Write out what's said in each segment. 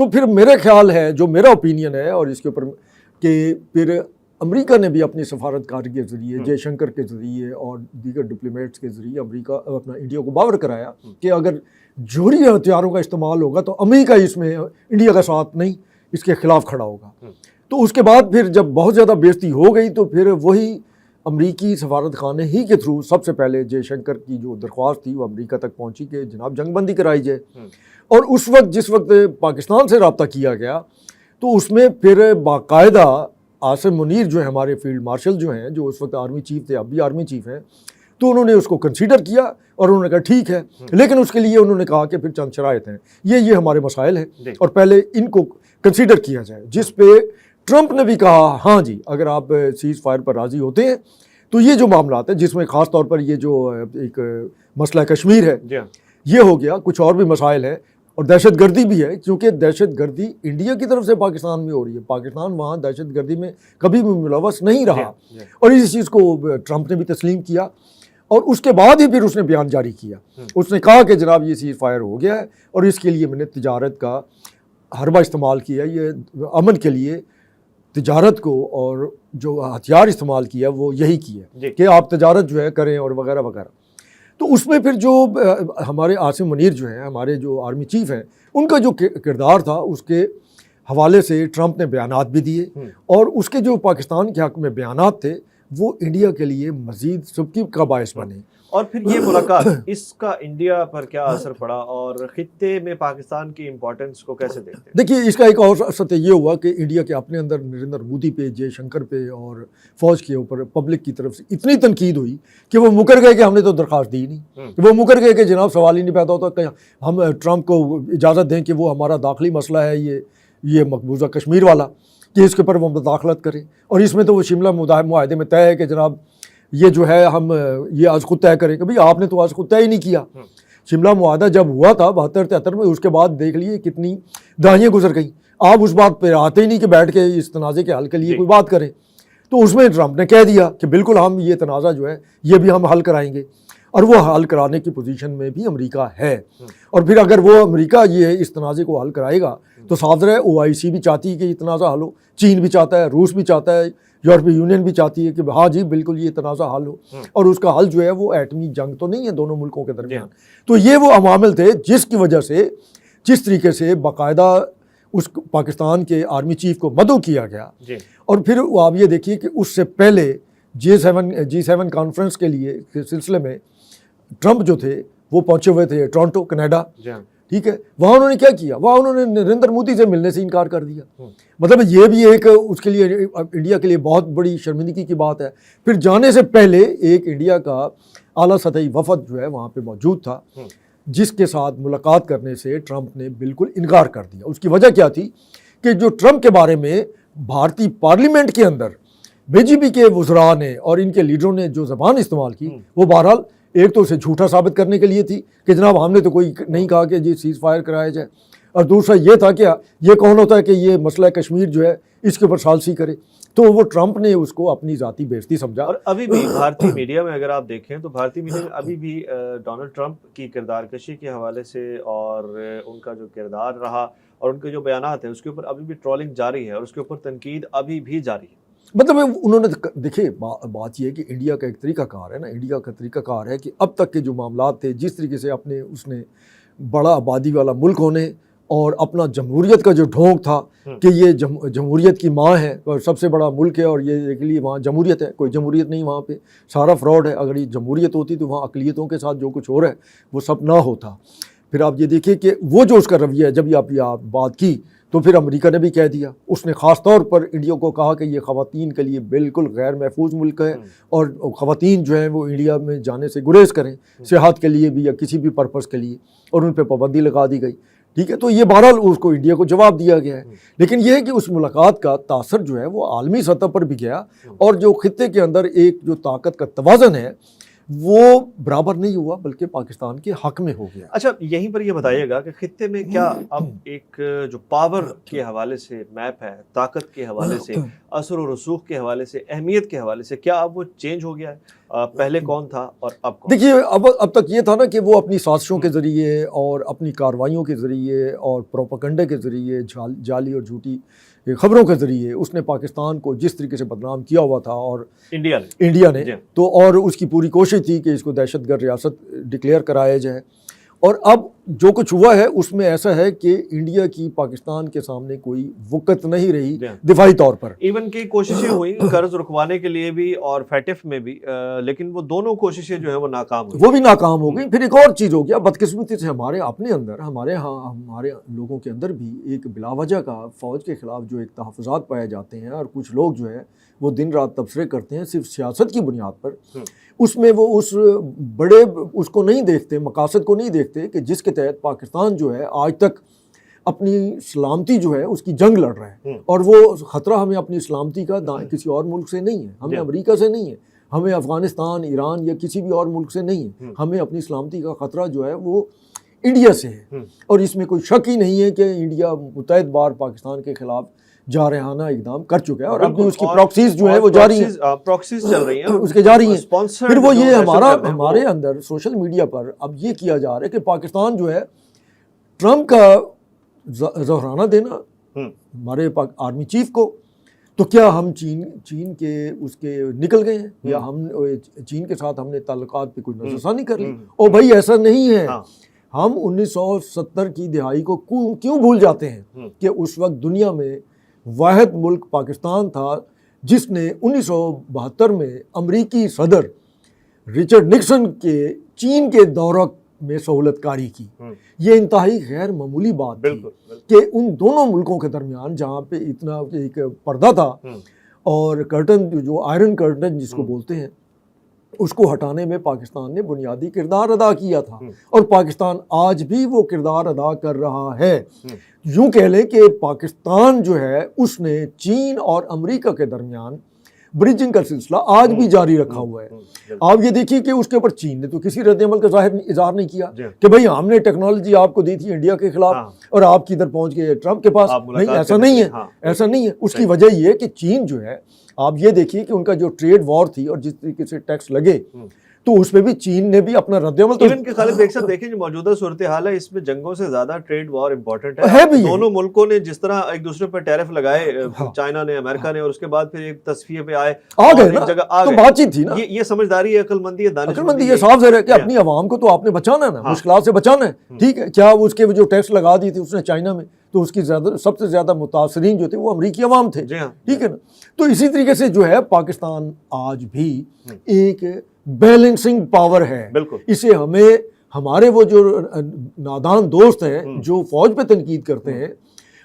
تو پھر میرا خیال ہے، جو میرا اوپینین ہے اور اس کے اوپر، کہ پھر امریکہ نے بھی اپنی سفارتکار کے ذریعے، جے شنکر کے ذریعے اور دیگر ڈپلومیٹس کے ذریعے امریکہ اپنا انڈیا کو باور کرایا کہ اگر جوہری ہتھیاروں کا استعمال ہوگا تو امریکہ اس میں انڈیا کا ساتھ نہیں، اس کے خلاف کھڑا ہوگا۔ تو اس کے بعد پھر جب بہت زیادہ بےعزتی ہو گئی تو پھر وہی امریکی سفارت خانے ہی کے تھرو سب سے پہلے جے شنکر کی جو درخواست تھی وہ امریکہ تک پہنچی کہ جناب جنگ بندی کرائی جائے، اور اس وقت جس وقت پاکستان سے رابطہ کیا گیا تو اس میں پھر باقاعدہ عاصم منیر جو ہیں ہمارے فیلڈ مارشل جو ہیں، جو اس وقت آرمی چیف تھے، اب بھی آرمی چیف ہیں، تو انہوں نے اس کو کنسیڈر کیا اور انہوں نے کہا ٹھیک ہے، لیکن اس کے لیے انہوں نے کہا کہ پھر چند شرائط ہیں، یہ ہمارے مسائل ہیں اور پہلے ان کو کنسیڈر کیا جائے، جس پہ ٹرمپ نے بھی کہا ہاں جی اگر آپ سیز فائر پر راضی ہوتے ہیں تو یہ جو معاملات ہیں، جس میں خاص طور پر یہ جو ایک مسئلہ کشمیر ہے یہ ہو گیا، کچھ اور بھی مسائل ہیں اور دہشت گردی بھی ہے، کیونکہ دہشت گردی انڈیا کی طرف سے پاکستان میں ہو رہی ہے، پاکستان وہاں دہشت گردی میں کبھی بھی ملوث نہیں رہا، اور اس چیز کو ٹرمپ نے بھی تسلیم کیا، اور اس کے بعد ہی پھر اس نے بیان جاری کیا، اس نے کہا کہ جناب یہ سیز فائر ہو گیا ہے اور اس کے لیے میں نے تجارت کا حربہ استعمال کیا، یہ امن کے لیے تجارت کو اور جو ہتھیار استعمال کیا وہ یہی کیا کہ آپ تجارت جو ہے کریں اور وغیرہ وغیرہ۔ تو اس میں پھر جو ہمارے عاصم منیر جو ہیں، ہمارے جو آرمی چیف ہیں، ان کا جو کردار تھا اس کے حوالے سے ٹرمپ نے بیانات بھی دیے، اور اس کے جو پاکستان کے حق میں بیانات تھے وہ انڈیا کے لیے مزید سبکی کا باعث بنے۔ اور پھر یہ ملاقات، اس کا انڈیا پر کیا اثر پڑا اور خطے میں پاکستان کی امپورٹنس کو کیسے دیکھتے ہیں؟ دیکھیے اس کا ایک اور اثر یہ ہوا کہ انڈیا کے اپنے اندر نریندر مودی پہ، جے شنکر پہ اور فوج کے اوپر پبلک کی طرف سے اتنی تنقید ہوئی کہ وہ مکر گئے کہ ہم نے تو درخواست دی نہیں، وہ مکر گئے کہ جناب سوال ہی نہیں پیدا ہوتا کہ ہم ٹرمپ کو اجازت دیں کہ وہ ہمارا داخلی مسئلہ ہے یہ مقبوضہ کشمیر والا، کہ اس کے اوپر وہ مداخلت کریں، اور اس میں تو وہ شملہ معاہدے میں طے ہے کہ جناب یہ جو ہے ہم یہ آج خود طے کریں، کہ بھئی آپ نے تو آج خود طے ہی نہیں کیا۔ شملہ معاہدہ جب ہوا تھا 72-73 میں، اس کے بعد دیکھ لیے کتنی دہائیاں گزر گئیں، آپ اس بات پہ آتے ہی نہیں کہ بیٹھ کے اس تنازع کے حل کے لیے کوئی بات کریں۔ تو اس میں ٹرمپ نے کہہ دیا کہ بالکل ہم یہ تنازع جو ہے یہ بھی ہم حل کرائیں گے، اور وہ حل کرانے کی پوزیشن میں بھی امریکہ ہے، اور پھر اگر وہ امریکہ یہ اس تنازع کو حل کرائے گا تو صادر ہے OIC بھی چاہتی ہے کہ یہ تنازع حل ہو، چین بھی چاہتا ہے، روس بھی چاہتا ہے، یورپی یونین بھی چاہتی ہے کہ ہاں جی بالکل یہ تنازع حل ہو، اور اس کا حل جو ہے وہ ایٹمی جنگ تو نہیں ہے دونوں ملکوں کے درمیان۔ تو یہ وہ عوامل تھے جس کی وجہ سے جس طریقے سے باقاعدہ اس پاکستان کے آرمی چیف کو مدعو کیا گیا، اور پھر آپ یہ دیکھیے کہ اس سے پہلے G7 کانفرنس کے لیے سلسلے میں ٹرمپ جو تھے وہ پہنچے ہوئے تھے ٹورنٹو کینیڈا، ٹھیک ہے، وہاں انہوں نے کیا کیا، وہاں انہوں نے نریندر مودی سے ملنے سے انکار کر دیا۔ مطلب یہ بھی ایک اس کے لیے انڈیا کے لیے بہت بڑی شرمندگی کی بات ہے۔ پھر جانے سے پہلے ایک انڈیا کا اعلیٰ سطحی وفد جو ہے وہاں پہ موجود تھا، جس کے ساتھ ملاقات کرنے سے ٹرمپ نے بالکل انکار کر دیا۔ اس کی وجہ کیا تھی کہ جو ٹرمپ کے بارے میں بھارتی پارلیمنٹ کے اندر BJP کے وزراء نے اور ان کے لیڈروں نے جو زبان استعمال کی وہ بہرحال ایک تو اسے جھوٹا ثابت کرنے کے لیے تھی کہ جناب ہم نے تو کوئی نہیں کہا کہ یہ سیز فائر کرایا جائے، اور دوسرا یہ تھا کہ یہ کون ہوتا ہے کہ یہ مسئلہ کشمیر جو ہے اس کے اوپر ثالثی کرے، تو وہ ٹرمپ نے اس کو اپنی ذاتی بےعزتی سمجھا۔ اور ابھی بھی بھارتی میڈیا میں اگر آپ دیکھیں تو بھارتی میڈیا میں ابھی بھی ڈونلڈ ٹرمپ کی کردار کشی کے حوالے سے اور ان کا جو کردار رہا اور ان کے جو بیانات ہیں اس کے اوپر ابھی بھی ٹرولنگ جاری ہے اور اس کے اوپر تنقید ابھی بھی جاری ہے۔ مطلب انہوں نے دیکھیے بات یہ ہے کہ انڈیا کا ایک طریقہ کار ہے نا، انڈیا کا طریقہ کار ہے کہ اب تک کے جو معاملات تھے جس طریقے سے اس نے بڑا آبادی والا ملک ہونے اور اپنا جمہوریت کا جو ڈھونگ تھا کہ یہ جمہوریت کی ماں ہے اور سب سے بڑا ملک ہے اور یہ کے لیے وہاں جمہوریت ہے، کوئی جمہوریت نہیں وہاں پہ، سارا فراڈ ہے، اگر یہ جمہوریت ہوتی تو وہاں اقلیتوں کے ساتھ جو کچھ ہو رہا ہے وہ سب نہ ہوتا۔ پھر آپ یہ دیکھیے کہ وہ جو اس کا رویہ ہے، جب یہ آپ بات کی تو پھر امریکہ نے بھی کہہ دیا، اس نے خاص طور پر انڈیا کو کہا کہ یہ خواتین کے لیے بالکل غیر محفوظ ملک ہے اور خواتین جو ہیں وہ انڈیا میں جانے سے گریز کریں، صحت کے لیے بھی یا کسی بھی پرپس کے لیے، اور ان پہ پابندی لگا دی گئی، ٹھیک ہے۔ تو یہ بہرحال اس کو انڈیا کو جواب دیا گیا ہے، لیکن یہ ہے کہ اس ملاقات کا تاثر جو ہے وہ عالمی سطح پر بھی گیا، اور جو خطے کے اندر ایک جو طاقت کا توازن ہے وہ برابر نہیں ہوا بلکہ پاکستان کے حق میں ہو گیا۔ اچھا یہیں پر یہ بتائیے گا کہ خطے میں کیا اب ایک جو پاور کے حوالے سے میپ ہے، طاقت کے حوالے سے، اثر و رسوخ کے حوالے سے، اہمیت کے حوالے سے، کیا اب وہ چینج ہو گیا ہے؟ پہلے کون تھا اور اب کون؟ دیکھیے اب تک یہ تھا نا کہ وہ اپنی سازشوں کے ذریعے اور اپنی کارروائیوں کے ذریعے اور پروپیگنڈے کے ذریعے جعلی اور جھوٹی خبروں کے ذریعے اس نے پاکستان کو جس طریقے سے بدنام کیا ہوا تھا، اور انڈیا نے تو اور اس کی پوری کوشش تھی کہ اس کو دہشت گرد ریاست ڈکلیئر کرایا جائے، اور اب جو کچھ ہوا ہے اس میں ایسا ہے کہ انڈیا کی پاکستان کے سامنے کوئی وقت نہیں رہی دفاعی طور پر. ایون کی کوششیں ہوئی قرض رکوانے کے لیے بھی اور فیٹف میں بھی، لیکن وہ دونوں کوششیں جو ہیں وہ ناکام ہوئی، وہ بھی ناکام ہو گئی. پھر ایک اور چیز ہو گیا بدقسمتی سے ہمارے اپنے اندر، ہمارے لوگوں کے اندر بھی ایک بلا وجہ کا فوج کے خلاف جو ایک تحفظات پائے جاتے ہیں، اور کچھ لوگ جو ہے وہ دن رات تبصرے کرتے ہیں صرف سیاست کی بنیاد پر. اس میں وہ اس کو نہیں دیکھتے، مقاصد کو نہیں دیکھتے کہ جس کے تحت پاکستان جو ہے آج تک اپنی سلامتی جو ہے اس کی جنگ لڑ رہا ہے، اور وہ خطرہ ہمیں اپنی سلامتی کا کسی اور ملک سے نہیں ہے، ہمیں امریکہ سے نہیں ہے، ہمیں افغانستان، ایران یا کسی بھی اور ملک سے نہیں ہے، ہمیں اپنی سلامتی کا خطرہ جو ہے وہ انڈیا سے ہے. اور اس میں کوئی شک ہی نہیں ہے کہ انڈیا متعدد بار پاکستان کے خلاف جارحانہ اقدام کر چکا ہے، اور اب بھی اس کی پراکسیز جو ہے وہ جاری ہیں، پراکسیز چل رہی ہیں، اس کے جاری ہیں. پھر وہ یہ ہمارے اندر سوشل میڈیا پر اب یہ کیا جا رہا ہے کہ پاکستان جو ہے ٹرمپ کا ظہرانہ دینا ہمارے آرمی چیف کو، تو کیا ہم چین کے اس کے نکل گئے ہیں، یا ہم چین کے ساتھ ہم نے تعلقات پہ کوئی نظر ثانی کر لی؟ او بھائی ایسا نہیں ہے. ہم 1970 کی دہائی کو کیوں بھول جاتے ہیں کہ اس وقت دنیا میں واحد ملک پاکستان تھا جس نے 1972 میں امریکی صدر رچرڈ نکسن کے چین کے دورہ میں سہولت کاری کی. یہ انتہائی غیر معمولی بات تھی کہ ان دونوں ملکوں کے درمیان جہاں پہ اتنا ایک پردہ تھا اور کرٹن جو آئرن کرٹن جس کو بولتے ہیں، اس کو ہٹانے میں پاکستان نے بنیادی کردار ادا کیا تھا، اور پاکستان آج بھی وہ کردار ادا کر رہا ہے. یوں کہہ لیں کہ پاکستان جو ہے اس نے چین اور امریکہ کے درمیان برجنگ کا سلسلہ آج بھی جاری رکھا ہوا ہے. آپ یہ دیکھیے کہ اس کے اوپر چین نے تو کسی رد عمل کا اظہار نہیں کیا کہ بھئی ہم نے ٹیکنالوجی آپ کو دی تھی انڈیا کے خلاف اور آپ کدھر پہنچ گئے ٹرمپ کے پاس. نہیں، ایسا نہیں ہے، ایسا نہیں ہے. اس کی وجہ یہ ہے کہ چین جو ہے، آپ یہ دیکھیے کہ ان کا جو ٹریڈ وار تھی اور جس طریقے سے ٹیکس لگے، تو اس میں بھی چین نے بھی اپنا رد عمل تو ایون کہ خالد ایک ساتھ دیکھیں جو موجودہ صورتحال ہے اس میں جنگوں سے زیادہ ٹریڈ وار امپورٹنٹ ہے. دونوں ملکوں نے جس طرح ایک دوسرے پر ٹیرف لگائے، چائنا نے، امریکہ نے، اور اس کے بعد پھر ایک تصفیے پہ آئے، آ گئے تو بات چیت تھی نا. یہ سمجھداری ہے، عقل مندی ہے، دانش مندی ہے. صاف ظاہر ہے کہ اپنی عوام کو تو آپ نے بچانا ہے نا، مشکلات سے بچانا ہے. ٹھیک ہے، کیا اس کے جو ٹیکس لگا دی تھی اس نے چائنا میں، تو اس کی سب سے زیادہ متاثرین جو تھے وہ امریکی عوام تھے. ٹھیک ہے نا. تو اسی طریقے سے جو ہے پاکستان آج بھی ایک بیلنسنگ پاور ہے. اسے ہمیں ہمارے وہ جو نادان دوست ہیں جو فوج پہ تنقید کرتے ہیں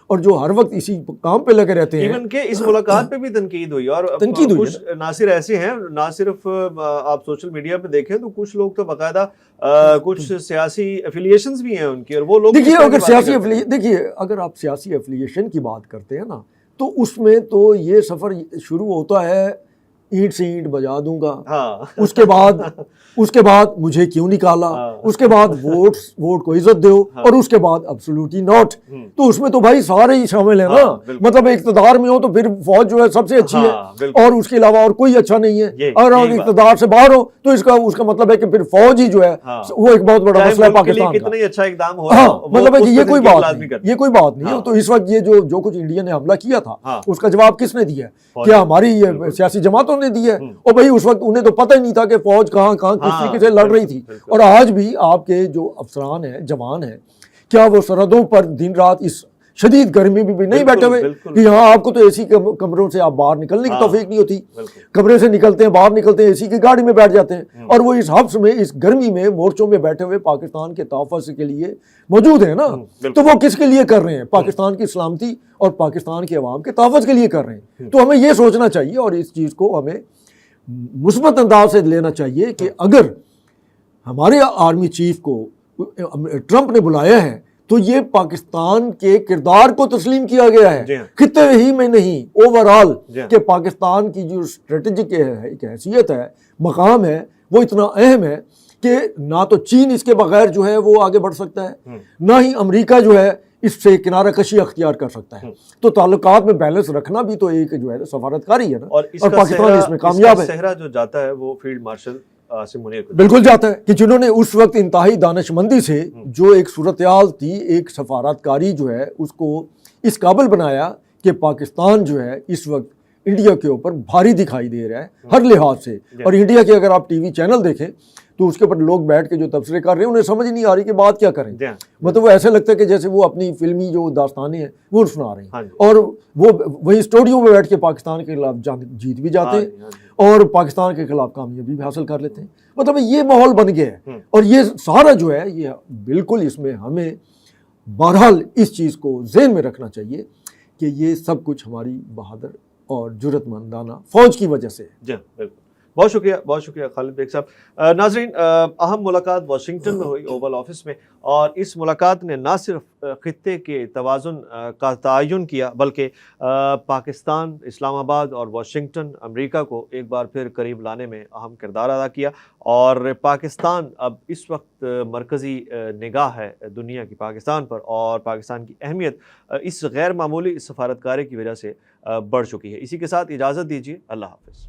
اور جو ہر وقت اسی کام پہ لگے رہتے ہیں، ایون کہ اس ملاقات پہ بھی تنقید ہوئی، اور کچھ ناصر ایسے ہیں، نہ صرف آپ سوشل میڈیا پہ دیکھیں تو کچھ لوگ تو باقاعدہ کچھ سیاسی ایفیلیشنز بھی ہیں ان کی، اور وہ لوگ دیکھیے اگر آپ سیاسی ایفیلیشن کی بات کرتے ہیں نا، تو اس میں تو یہ سفر شروع ہوتا ہے اینٹ سے اینٹ بجا دوں گا، اس کے بعد مجھے کیوں نکالا، اس کے بعد ووٹ کو عزت دو، اور اس کے بعد ابسولوٹلی ناٹ. تو اس میں تو بھائی سارے ہی شامل ہیں نا. مطلب اقتدار میں ہو تو پھر فوج جو ہے سب سے اچھی ہے، اور اس کے علاوہ اور کوئی اچھا نہیں ہے. اور اقتدار سے باہر ہو تو اس کا مطلب ہے کہ پھر فوج ہی جو ہے وہ ایک بہت بڑا مسئلہ ہے پاکستان کا. مطلب ہے کہ یہ کوئی بات نہیں ہے. تو اس وقت یہ جو کچھ انڈیا نے حملہ کیا تھا اس کا جواب کس نے دیا؟ کیا ہماری سیاسی جماعتوں نے دیا؟ اور بھائی اس وقت انہیں تو پتہ ہی نہیں تھا کہ فوج کہاں کس طریقے سے لڑ رہی تھی. اور آج بھی آپ کے جو افسران ہیں، جوان ہیں، کیا وہ سرحدوں پر دن رات اس شدید گرمی میں بھی نہیں بیٹھے ہوئے کہ یہاں آپ کو تو اے سی کمروں سے آپ باہر نکلنے کی توفیق نہیں ہوتی، کمرے سے نکلتے ہیں، باہر نکلتے ہیں، اے سی کی گاڑی میں بیٹھ جاتے ہیں، اور وہ اس حبس میں، اس گرمی میں مورچوں میں بیٹھے ہوئے پاکستان کے تحفظ کے لیے موجود ہیں نا. تو وہ کس کے لیے کر رہے ہیں؟ پاکستان کی سلامتی اور پاکستان کے عوام کے تحفظ کے لیے کر رہے ہیں. تو ہمیں یہ سوچنا چاہیے اور اس چیز کو ہمیں مثبت انداز سے لینا چاہیے کہ اگر ہمارے آرمی چیف کو ٹرمپ نے بلایا ہے تو یہ پاکستان کے کردار کو تسلیم کیا گیا ہے، خطے ہی میں نہیں، اوور آل، کہ پاکستان کی جو اسٹریٹجک ایک حیثیت ہے، مقام ہے، وہ اتنا اہم ہے کہ نہ تو چین اس کے بغیر جو ہے وہ آگے بڑھ سکتا ہے، نہ ہی امریکہ جو ہے اس سے کنارہ کشی اختیار کر سکتا ہے. تو تعلقات میں بیلنس رکھنا بھی تو ایک جو ہے سفارتکاری ہے نا, اور پاکستان اس میں کامیاب ہے. صحرا جو جاتا ہے وہ فیلڈ مارشل عاصم منیر کو بالکل جاتا ہے کہ جنہوں نے اس وقت انتہائی دانش مندی سے جو ایک صورتحال تھی, ایک سفارتکاری جو ہے اس کو اس قابل بنایا کہ پاکستان جو ہے اس وقت انڈیا کے اوپر بھاری دکھائی دے رہا ہے ہر لحاظ سے. اور انڈیا کے اگر آپ ٹی وی چینل دیکھیں تو اس کے اوپر لوگ بیٹھ کے جو تبصرے کر رہے ہیں انہیں سمجھ نہیں آ رہی کہ بات کیا کریں. مطلب وہ ایسے لگتا ہے کہ جیسے وہ اپنی فلمی جو داستانیں ہیں وہ سنا رہے ہیں, اور وہ وہی اسٹوڈیو میں بیٹھ کے پاکستان کے خلاف جیت بھی جاتے ہیں اور پاکستان کے خلاف کامیابی بھی حاصل کر لیتے ہیں. مطلب یہ ماحول بن گیا ہے, اور یہ سارا جو ہے یہ بالکل اس میں ہمیں بہرحال اس چیز کو ذہن میں رکھنا چاہیے کہ یہ سب کچھ ہماری بہادر اور جرأت مندانہ فوج کی وجہ سے ہے. جی بالکل, بہت شکریہ خالد بیگ صاحب. ناظرین, اہم ملاقات واشنگٹن میں ہوئی اوول آفس میں, اور اس ملاقات نے نہ صرف خطے کے توازن کا تعین کیا بلکہ پاکستان, اسلام آباد اور واشنگٹن امریکہ کو ایک بار پھر قریب لانے میں اہم کردار ادا کیا. اور پاکستان اب اس وقت مرکزی نگاہ ہے دنیا کی پاکستان پر, اور پاکستان کی اہمیت اس غیر معمولی سفارتکاری کی وجہ سے بڑھ چکی ہے. اسی کے ساتھ اجازت دیجیے, اللہ حافظ.